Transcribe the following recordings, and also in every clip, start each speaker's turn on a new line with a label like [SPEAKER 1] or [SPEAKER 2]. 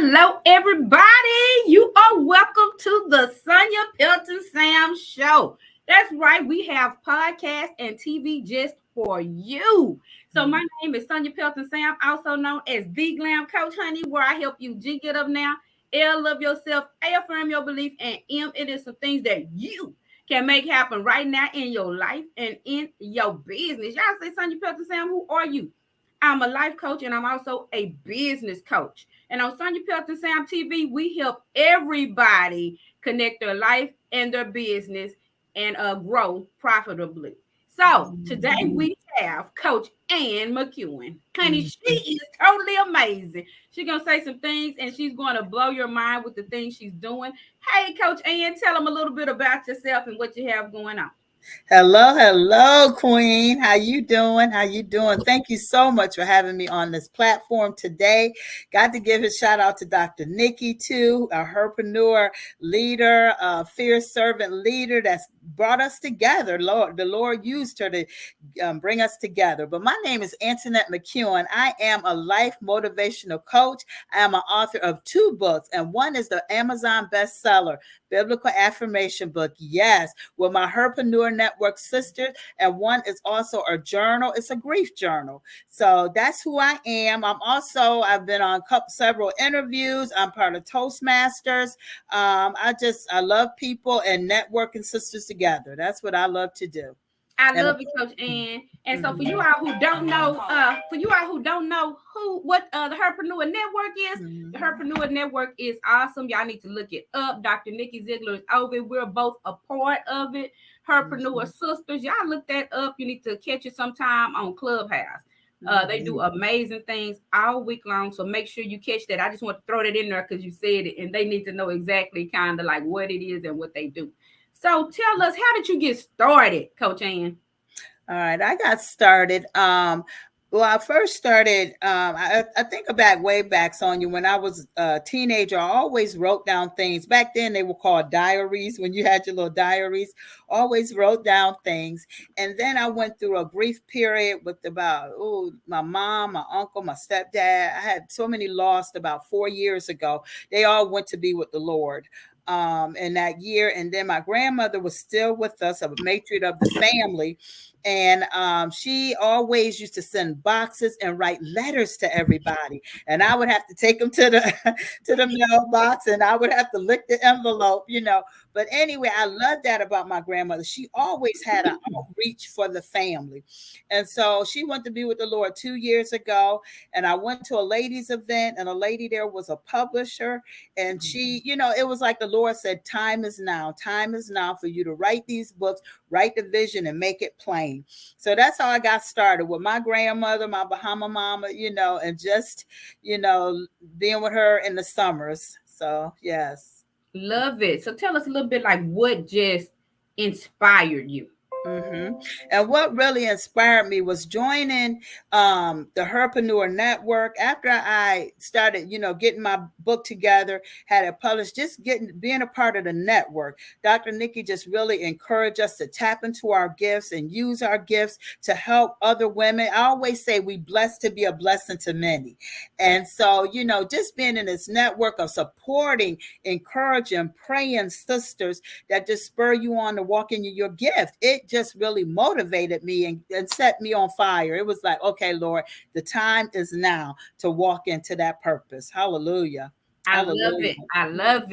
[SPEAKER 1] Hello, everybody. You are welcome to the Sonjia Pelton-Sam show. That's right. We have podcast and TV just for you. So my name is Sonjia Pelton-Sam, also known as the Glam Coach, honey, where I help you G get up now, L love yourself, A affirm your belief, and M it is some things that you can make happen right now in your life and in your business. Y'all say, Sonjia Pelton-Sam, who are you? I'm a life coach and I'm also a business coach. And on Sonjia Pelton-Sam TV, we help everybody connect their life and their business and grow profitably. So today we have Coach Ann McEwen. Honey, she is totally amazing. She's going to say some things and she's going to blow your mind with the things she's doing. Hey, Coach Ann, tell them a little bit about yourself and what you have going on.
[SPEAKER 2] Hello, Queen. How you doing? Thank you so much for having me on this platform today. Got to give a shout out to Dr. Nikki too, a herpreneur leader, a fierce servant leader that's brought us together. The Lord used her to bring us together. But my name is Antoinette McEwen. I am a life motivational coach. I am an author of 2 books, and one is the Amazon bestseller, Biblical Affirmation book. Yes, with my Herpreneur Network sisters, and one is also a journal. It's a grief journal. So that's who I am. I've been on several interviews. I'm part of Toastmasters. I love people and networking sisters together. That's what I love to do.
[SPEAKER 1] I love you, Coach Ann. And so for you all who don't know, what the Herpreneur Network is, the Herpreneur Network is awesome. Y'all need to look it up. Dr. Nikki Ziegler is over it. We're both a part of it. Herpreneur Sisters. Y'all look that up. You need to catch it sometime on Clubhouse. They do amazing things all week long. So make sure you catch that. I just want to throw that in there because you said it, and they need to know exactly kind of like what it is and what they do. So tell us, how did you get started, Coach Ann?
[SPEAKER 2] All right, I got started. I first started, I think way back, Sonia, when I was a teenager, I always wrote down things. Back then, they were called diaries. When you had your little diaries, always wrote down things. And then I went through a grief period with my mom, my uncle, my stepdad. I had so many lost about 4 years ago. They all went to be with the Lord in that year. And then my grandmother was still with us, a matriarch of the family. And she always used to send boxes and write letters to everybody. And I would have to take them to the mailbox, and I would have to lick the envelope, But anyway, I love that about my grandmother. She always had an outreach for the family. And so she went to be with the Lord 2 years ago. And I went to a ladies' event, and a lady there was a publisher. And she, it was like the Lord said, time is now. Time is now for you to write these books, write the vision, and make it plain. So that's how I got started with my grandmother, my Bahama mama, and just, being with her in the summers. So, yes.
[SPEAKER 1] Love it. So tell us a little bit like what just inspired you.
[SPEAKER 2] And what really inspired me was joining the Herpreneur Network. After I started, getting my book together, had it published, just being a part of the network. Dr. Nikki just really encouraged us to tap into our gifts and use our gifts to help other women. I always say we blessed to be a blessing to many. And so, just being in this network of supporting, encouraging, praying sisters that just spur you on to walk in your gift. It just really motivated me and set me on fire. It was like, okay, Lord, the time is now to walk into that purpose. Hallelujah.
[SPEAKER 1] Love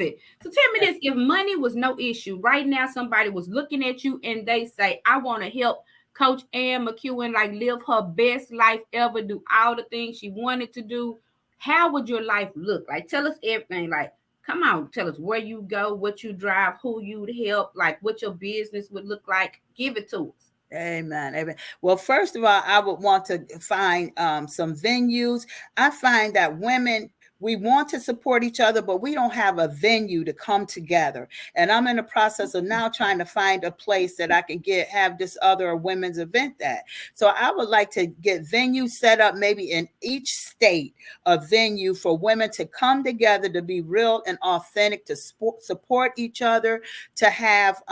[SPEAKER 1] it. So tell me this, if money was no issue, right now somebody was looking at you and they say, I want to help Coach Ann McEwen like live her best life ever, do all the things she wanted to do. How would your life look? Like, tell us everything. Like, come on, tell us where you go, what you drive, who you'd help, like what your business would look like. Give it to us.
[SPEAKER 2] Amen. Well, first of all, I would want to find some venues. I find that women, we want to support each other, but we don't have a venue to come together. And I'm in the process of now trying to find a place that I can have this other women's event at. So I would like to get venues set up, maybe in each state, a venue for women to come together, to be real and authentic, to support each other, to have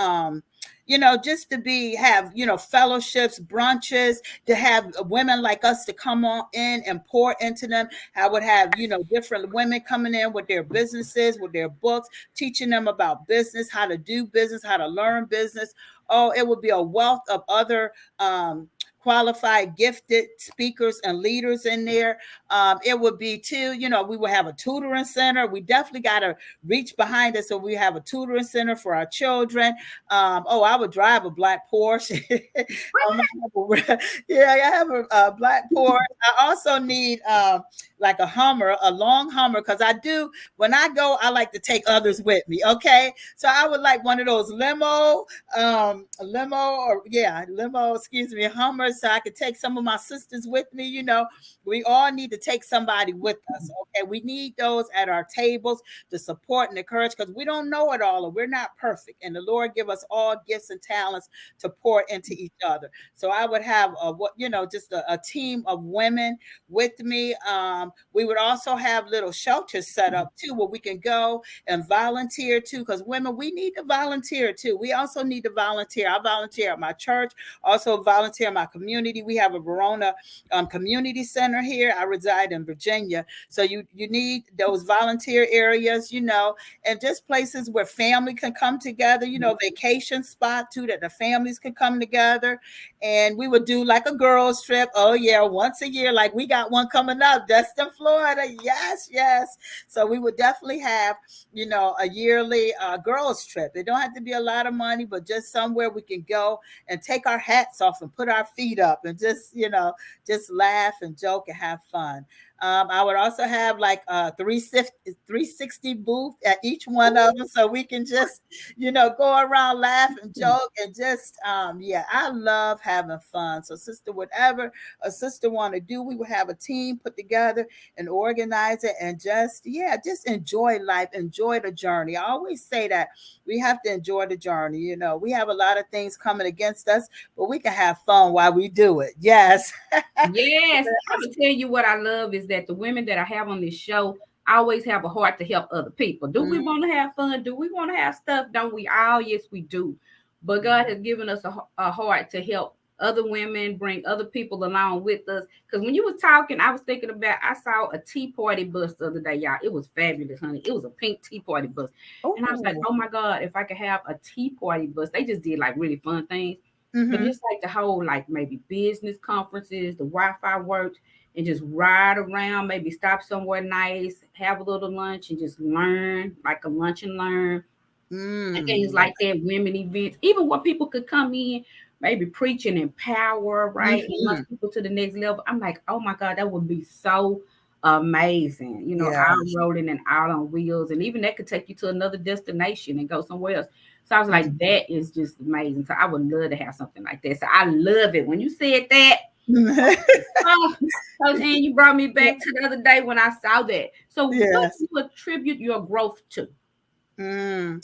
[SPEAKER 2] just to have, fellowships, brunches, to have women like us to come on in and pour into them. I would have, different women coming in with their businesses, with their books, teaching them about business, how to do business, how to learn business. Oh, it would be a wealth of other qualified, gifted speakers and leaders in there. It would be too, we would have a tutoring center. We definitely got to reach behind it. So we have a tutoring center for our children. I would drive a black Porsche. Yeah, I have a black Porsche. I also need like a Hummer, a long Hummer, because when I go, I like to take others with me. Okay. So I would like one of those limo, excuse me, Hummers, so I could take some of my sisters with me. We all need to take somebody with us. Okay. We need those at our tables to support and encourage, because we don't know it all, and we're not perfect. And the Lord give us all gifts and talents to pour into each other. So I would have just a team of women with me. We would also have little shelters set up too, where we can go and volunteer too, because women, we need to volunteer too. We also need to volunteer. I volunteer at my church, also volunteer in my community. We have a Verona community center here. I reside in Virginia. So you need those volunteer areas, and just places where family can come together, vacation spot too, that the families can come together. And we would do like a girls trip. Oh yeah, once a year. Like we got one coming up, Destin, Florida. Yes, yes. So we would definitely have, a yearly girls trip. It don't have to be a lot of money, but just somewhere we can go and take our hats off and put our feet up and just laugh and joke and have fun. I would also have like a 360 booth at each one of them, so we can just, go around, laugh and joke, and just, I love having fun. So sister, whatever a sister want to do, we would have a team put together and organize it, and just enjoy life, enjoy the journey. I always say that we have to enjoy the journey. We have a lot of things coming against us, but we can have fun while we do it. Yes.
[SPEAKER 1] Yes, I'm gonna tell you what I love is that the women that I have on this show always have a heart to help other people. Do we want to have fun? Do we want to have stuff? Don't we all? Yes, we do. But God has given us a heart to help other women, bring other people along with us. Because when you was talking, I was thinking about, I saw a tea party bus the other day, y'all. It was fabulous, honey. It was a pink tea party bus. And I was like, oh my God, if I could have a tea party bus. They just did like really fun things. But just like the whole, like maybe business conferences, the Wi-Fi worked, and just ride around, maybe stop somewhere nice, have a little lunch, and just learn, like a lunch and learn, and things like that, women events, even where people could come in, maybe preach and empower, right? And launch people to the next level. I'm like, oh my God, that would be so amazing. Out rolling and out on wheels. And even that could take you to another destination and go somewhere else. So I was like, that is just amazing. So I would love to have something like that. So I love it. When you said that, oh, Coach Ann, you brought me back to the other day when I saw that. So what do you attribute your growth to?
[SPEAKER 2] I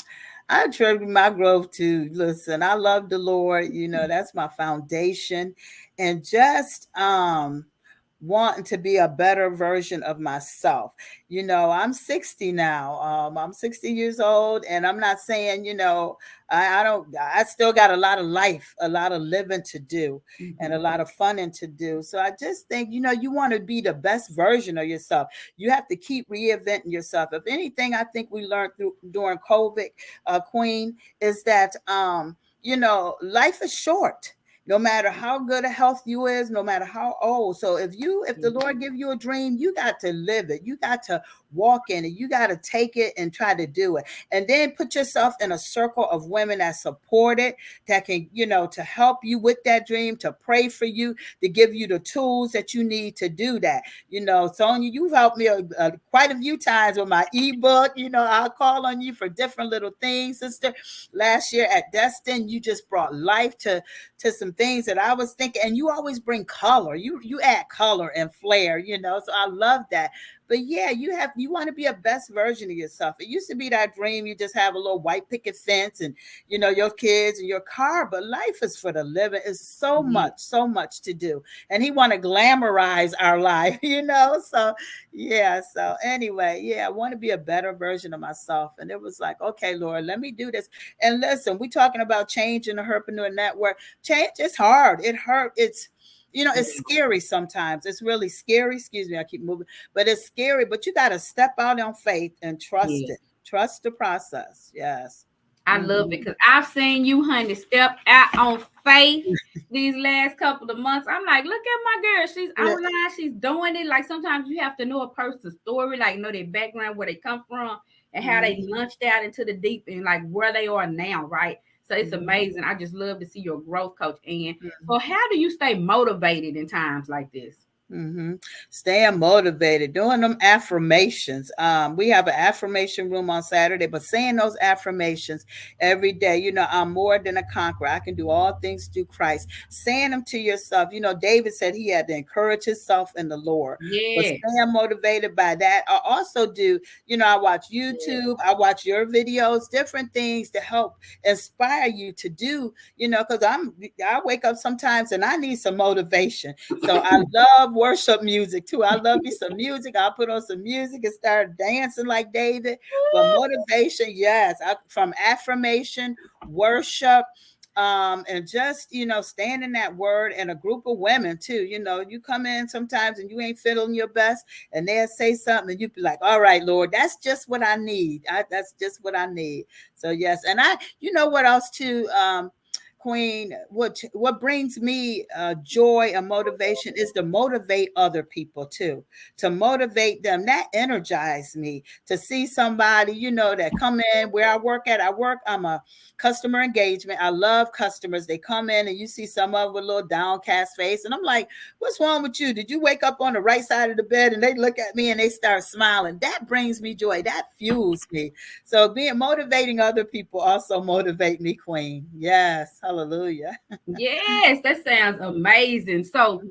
[SPEAKER 2] attribute my growth to, listen, I love the Lord, that's my foundation. And just wanting to be a better version of myself. I'm 60 now. I'm 60 years old, and I'm not saying, I still got a lot of life, a lot of living to do, and a lot of funning to do. So I just think, you want to be the best version of yourself. You have to keep reinventing yourself. If anything, I think we learned during COVID, Queen, is that, life is short. No matter how good a health you is, no matter how old. So if the Lord give you a dream, you got to live it. You got to walk in it. You got to take it and try to do it. And then put yourself in a circle of women that support it, that can, to help you with that dream, to pray for you, to give you the tools that you need to do that. Sonjia, you've helped me quite a few times with my ebook. I'll call on you for different little things, sister. Last year at Destin, you just brought life to some things that I was thinking, and you always bring color. You add color and flair, so I love that. But yeah, you want to be a best version of yourself. It used to be that dream. You just have a little white picket fence and your kids and your car. But life is for the living. It's
[SPEAKER 1] Yeah.
[SPEAKER 2] so much to do. And he want to glamorize our life, So yeah. So anyway, yeah, I want to be a better version of myself. And it was like, okay, Lord, let me do this. And listen, we talking about change in the Herpreneur Network. Change is hard. It hurt. It's scary sometimes. It's really scary. Excuse me, I keep moving, but it's scary. But you got to step out on faith and trust
[SPEAKER 1] Yeah.
[SPEAKER 2] it. Trust the process. Yes.
[SPEAKER 1] I love it
[SPEAKER 2] Mhm.
[SPEAKER 1] because I've seen you, honey, step out on faith these last couple of months. I'm like, look at my girl. I
[SPEAKER 2] Yeah.
[SPEAKER 1] realize she's doing it. Like sometimes you have to know a person's story, like know their background, where they come from, and how they
[SPEAKER 2] Mhm.
[SPEAKER 1] launched out into the deep and like where they are now, right? So it's
[SPEAKER 2] Mhm.
[SPEAKER 1] amazing. I just love to see your growth, Coach Ann. So
[SPEAKER 2] Mhm.
[SPEAKER 1] how do you stay motivated in times like this?
[SPEAKER 2] Mm-hmm. Staying motivated, doing them affirmations. We have an affirmation room on Saturday, but saying those affirmations every day. I'm more than a conqueror. I can do all things through Christ. Saying them to yourself. David said he had to encourage himself in the Lord. But
[SPEAKER 1] Yes.
[SPEAKER 2] staying motivated by that. I also do. I watch
[SPEAKER 1] Yes.
[SPEAKER 2] YouTube. I watch your videos, different things to help inspire you to do. Because I wake up sometimes and I need some motivation. So I love worship music too. I love me some music. I'll put on some music and start dancing like David. But motivation, yes, from affirmation, worship, and just staying in that word, and a group of women too. You come in sometimes and you ain't feeling your best, and they'll say something, and you be like, "All right, Lord, that's just what I need. That's just what I need." So yes, and what else too. Queen, what brings me joy and motivation is to motivate other people too, to motivate them. That energizes me to see somebody, that come in where I work at. I'm a customer engagement. I love customers. They come in and you see some of them with a little downcast face, and I'm like, "What's wrong with you? Did you wake up on the right side of the bed?" And they look at me and they start smiling. That brings me joy. That fuels me. So being motivating other people also motivate me, Queen. Yes. Hallelujah.
[SPEAKER 1] Yes, that sounds amazing. So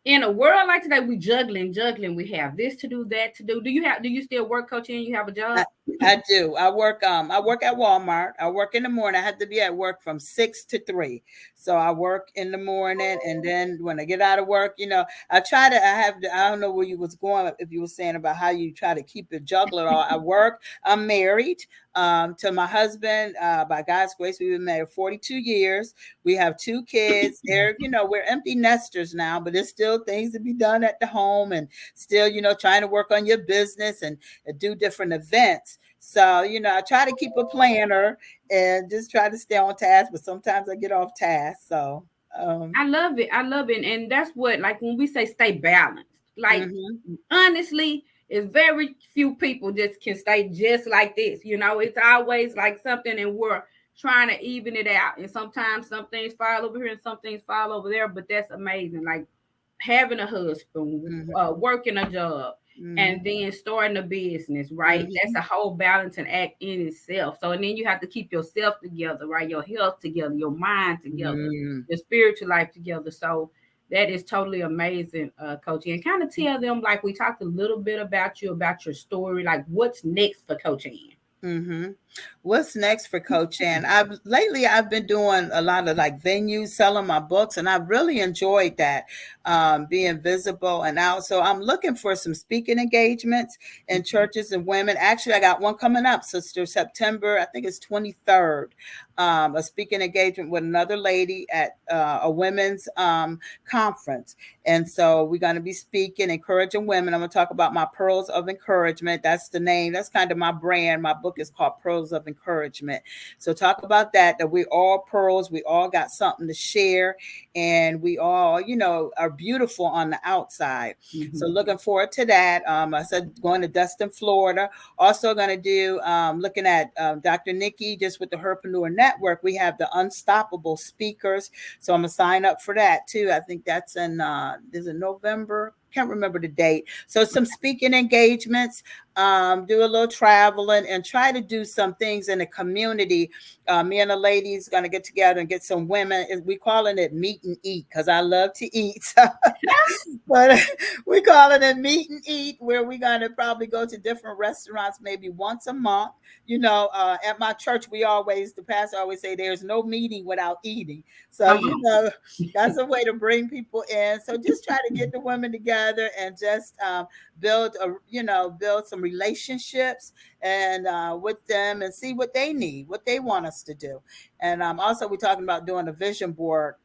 [SPEAKER 1] in a world like today, we juggling. We have this to do, that to do. Do you still work, Coach, and you have a
[SPEAKER 2] I,
[SPEAKER 1] job?
[SPEAKER 2] I do. I work at Walmart. I work in the morning. I have to be at work from 6 to 3. So I work in the morning, and then when I get out of work, I don't know where you was going, if you were saying about how you try to keep it juggling all. I'm married to my husband. By God's grace, we've been married 42 years. We have 2 kids. We're empty nesters now, but there's still things to be done at the home, and still, trying to work on your business and do different events. So, I try to keep a planner and just try to stay on task, but sometimes I get off task. So,
[SPEAKER 1] I love it. I love it. And that's what, like, when we say stay balanced, like,
[SPEAKER 2] mm-hmm,
[SPEAKER 1] honestly, it's very few people just can stay just like this. It's always like something, and we're trying to even it out. And sometimes some things fall over here and some things fall over there, but that's amazing. Like, having a husband,
[SPEAKER 2] mm-hmm,
[SPEAKER 1] working a job,
[SPEAKER 2] mm-hmm,
[SPEAKER 1] and then starting a business, right? That's
[SPEAKER 2] mm-hmm,
[SPEAKER 1] a whole balancing act in itself. So, and then you have to keep yourself together, right? Your health together, your mind together,
[SPEAKER 2] mm-hmm.
[SPEAKER 1] your spiritual life together. So that is totally amazing, Coach. And kind of tell them, like we talked a little bit about you, about your story, like what's next for Coach Ann.
[SPEAKER 2] Mm-hmm. What's next for Coach Ann? I've been doing a lot of like venues, selling my books, and I've really enjoyed that, being visible and out. So I'm looking for some speaking engagements in churches and women. Actually, I got one coming up, Sister September. I think it's 23rd. A speaking engagement with another lady at a women's conference. And so we're going to be speaking, encouraging women. I'm going to talk about my pearls of encouragement. That's the name. That's kind of my brand. My book is called Pearls of Encouragement. So talk about that we all pearls. We all got something to share, and we all, are beautiful on the outside. So
[SPEAKER 1] Mm-hmm.
[SPEAKER 2] looking forward to that. I said going to Destin, Florida. Also going to do, looking at Dr. Nikki, just with the Herpreneur Network. We have the Unstoppable Speakers. So I'm going to sign up for that too. I think that's in, is it November? can't remember the date. So some speaking engagements, do a little traveling, and try to do some things in the community. Me and the ladies gonna get together and get some women. We calling it meet and eat because I love to eat. But we calling it meet and eat, where we're gonna probably go to different restaurants maybe once a month. At my church, the pastor always say there's no meeting without eating. So,
[SPEAKER 1] Come on.
[SPEAKER 2] that's a way to bring people in. So just try to get the women together and just build some relationships and with them, and see what they need, what they want us to do. And also we're talking about doing a vision board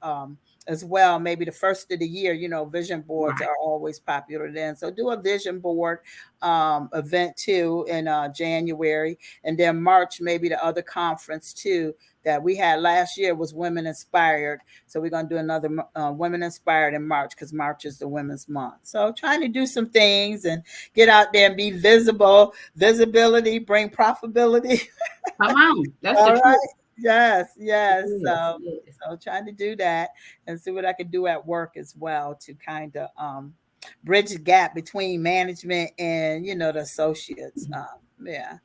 [SPEAKER 2] as well, maybe the first of the year. Vision boards
[SPEAKER 1] Right.
[SPEAKER 2] are always popular then. So do a vision board event too in January, and then March, maybe the other conference too that we had last year was Women Inspired. So we're going to do another Women Inspired in March, because March is the Women's Month. So trying to do some things and get out there and be visible. Visibility bring profitability.
[SPEAKER 1] Come on. That's the
[SPEAKER 2] All
[SPEAKER 1] truth.
[SPEAKER 2] right. Yes, yes.
[SPEAKER 1] Yes,
[SPEAKER 2] So,
[SPEAKER 1] yes.
[SPEAKER 2] so trying to do that and see what I can do at work as well to kind of bridge the gap between management and the associates. Yeah,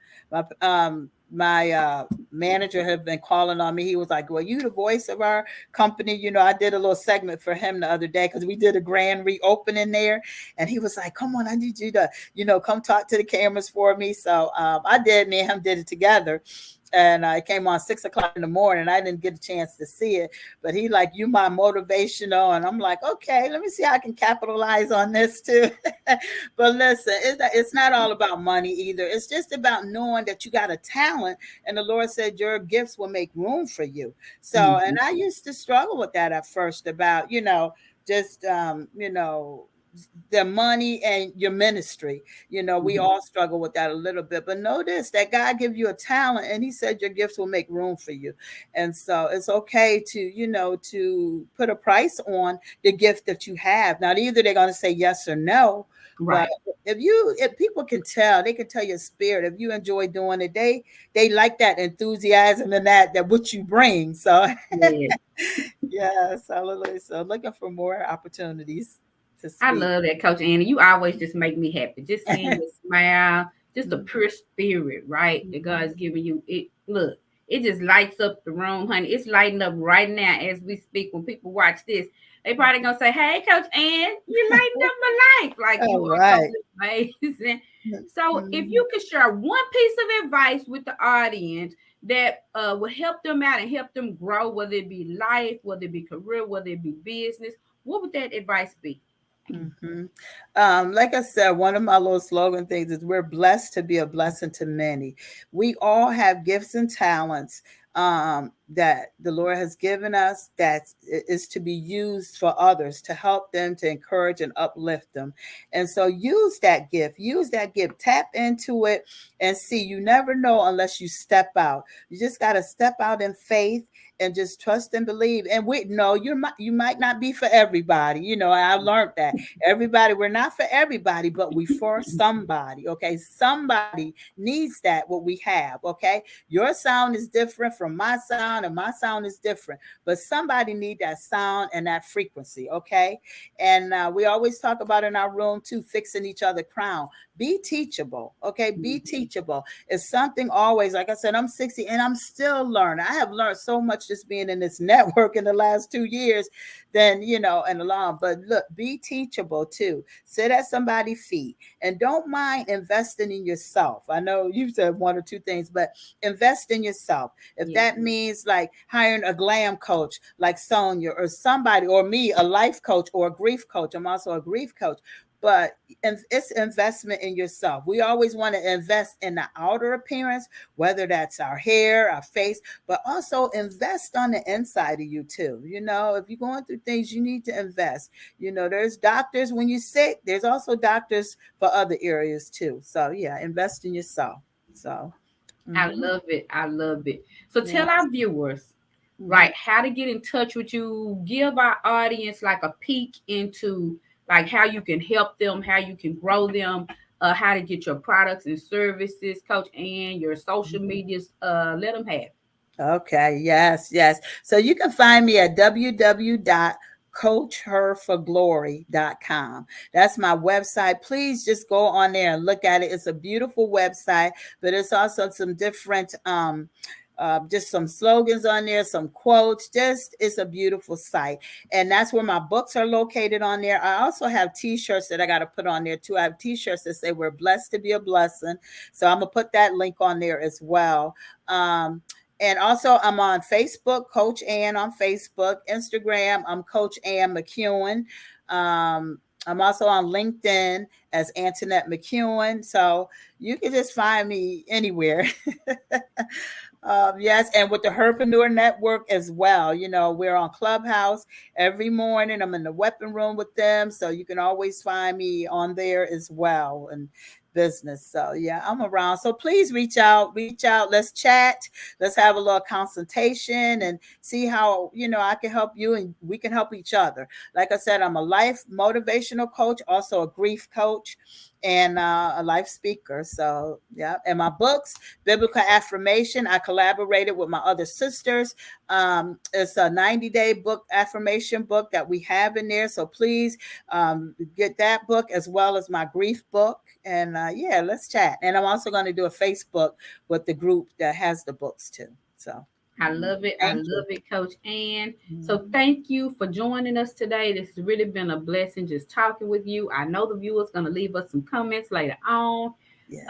[SPEAKER 2] my manager had been calling on me. He was like, "Well, you the voice of our company." I did a little segment for him the other day because we did a grand reopening there, and he was like, "Come on, I need you to come talk to the cameras for me." So I did. Me and him did it together. And it came on 6 o'clock in the morning. I didn't get a chance to see it, but he like, "You my motivational," and I'm like, "Okay, let me see how I can capitalize on this too." But listen, it's not all about money either. It's just about knowing that you got a talent, and the Lord said your gifts will make room for you. So, and
[SPEAKER 1] Mhm.
[SPEAKER 2] I used to struggle with that at first about just the money and your ministry. We
[SPEAKER 1] Mhm.
[SPEAKER 2] all struggle with that a little bit, but notice that God give you a talent, and he said your gifts will make room for you. And so it's okay to to put a price on the gift that you have. Now either they're going to say yes or no, but
[SPEAKER 1] Right.
[SPEAKER 2] if people can tell, they can tell your spirit. If you enjoy doing it, they like that enthusiasm and that what you bring. So
[SPEAKER 1] Yes.
[SPEAKER 2] yes, hallelujah. So looking for more opportunities to
[SPEAKER 1] I
[SPEAKER 2] speak.
[SPEAKER 1] love that, Coach Annie. You always just make me happy. Just seeing your smile, just a pure spirit, right? That God's giving you. It look, it just lights up the room, honey. It's lighting up right now as we speak. When people watch this, they probably gonna say, "Hey, Coach Ann, you lighting up my life." Like
[SPEAKER 2] All
[SPEAKER 1] you are so
[SPEAKER 2] right.
[SPEAKER 1] amazing. So, if
[SPEAKER 2] Mhm.
[SPEAKER 1] you could share one piece of advice with the audience that will help them out and help them grow, whether it be life, whether it be career, whether it be business, what would that advice be?
[SPEAKER 2] Mhm. Like I said, one of my little slogan things is we're blessed to be a blessing to many. We all have gifts and talents that the Lord has given us that is to be used for others, to help them, to encourage and uplift them. And so use that gift, tap into it and see. You never know unless you step out. You just got to step out in faith and just trust and believe. And we know you might not be for everybody. I learned that everybody, we're not for everybody, but we for somebody. Okay, somebody needs that what we have. Okay, your sound is different from my sound, and my sound is different, but somebody need that sound and that frequency. Okay, and we always talk about in our room too, fixing each other crown. Be teachable. Okay, be teachable. It's something always, like I said, I'm 60 and I'm still learning. I have learned so much just being in this network in the last 2 years than and along. But look, be teachable too. Sit at somebody's feet and don't mind investing in yourself. I know you said one or two things, but invest in yourself. If
[SPEAKER 1] Yeah.
[SPEAKER 2] that means like hiring a glam coach like Sonia or somebody, or me, a life coach or a grief coach. I'm also a grief coach. But it's investment in yourself. We always want to invest in the outer appearance, whether that's our hair, our face, but also invest on the inside of you too. If you're going through things, you need to invest. There's doctors when you're sick. There's also doctors for other areas too. So yeah, invest in yourself. So
[SPEAKER 1] I
[SPEAKER 2] mhm,
[SPEAKER 1] love it. I love it. So tell
[SPEAKER 2] yes.
[SPEAKER 1] our viewers,
[SPEAKER 2] Mhm.
[SPEAKER 1] right, how to get in touch with you. Give our audience like a peek into like how you can help them, how you can grow them, how to get your products and services, Coach, and your social medias. Let them have.
[SPEAKER 2] Okay, yes, yes. So you can find me at www coachherforglory.com. That's my website. Please just go on there and look at it. It's a beautiful website, but it's also some different just some slogans on there, some quotes. Just it's a beautiful site, and that's where my books are located on there. I also have T-shirts that I got to put on there too. I have T-shirts that say "We're blessed to be a blessing," so I'm gonna put that link on there as well. And also, I'm on Facebook, Coach Ann on Facebook, Instagram. I'm Coach Ann McEwen. I'm also on LinkedIn as Antoinette McEwen. So you can just find me anywhere. Yes, and with the Herpreneur Network as well. You know, we're on Clubhouse every morning. I'm in the weapon room with them, so you can always find me on there as well. And business. So yeah, I'm around. So please reach out, let's chat, let's have a little consultation and see how, I can help you and we can help each other. Like I said, I'm a life motivational coach, also a grief coach, and a life speaker. So yeah, and my books, Biblical Affirmation, I collaborated with my other sisters. It's a 90-day book affirmation book that we have in there. So please get that book as well as my grief book. And yeah, let's chat. And I'm also going to do a Facebook with the group that has the books too. So
[SPEAKER 1] I love it. I love it, Coach Ann. So thank you for joining us today. This has really been a blessing just talking with you. I know the viewers going to leave us some comments later on. Yes.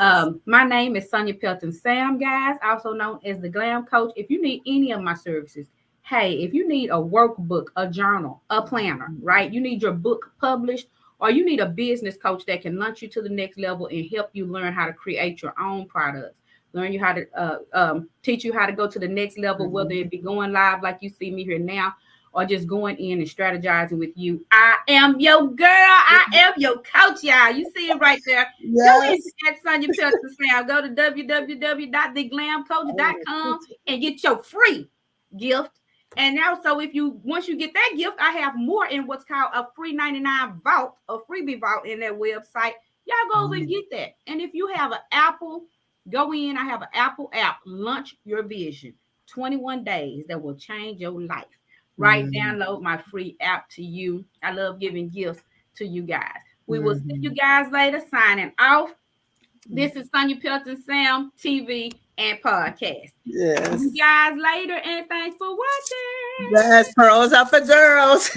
[SPEAKER 1] My name is Sonjia Pelton-Sam, guys, also known as the Glam Coach. If you need any of my services, hey, if you need a workbook, a journal, a planner, right? You need your book published, or you need a business coach that can launch you to the next level and help you learn how to create your own products. Learn you how to teach you how to go to the next level, whether it be going live like you see me here now, or just going in and strategizing with you. I am your girl. I am your coach, y'all. You see it right there. Yes. Go at Sonjia Pelton-Sam. Go to www.theglamcoach.com and get your free gift. And also, once you get that gift, I have more in what's called a free 99 vault, a freebie vault in that website. Y'all go over and get that. And if you have an Apple, go in. I have an Apple app, Launch Your Vision. 21 days that will change your life. Right? Download my free app to you. I love giving gifts to you guys. We will see you guys later. Signing off. This is Sonjia Pelton-Sam TV and podcast.
[SPEAKER 2] Yes.
[SPEAKER 1] See you guys later, and thanks for watching.
[SPEAKER 2] Yes, pearls up for girls.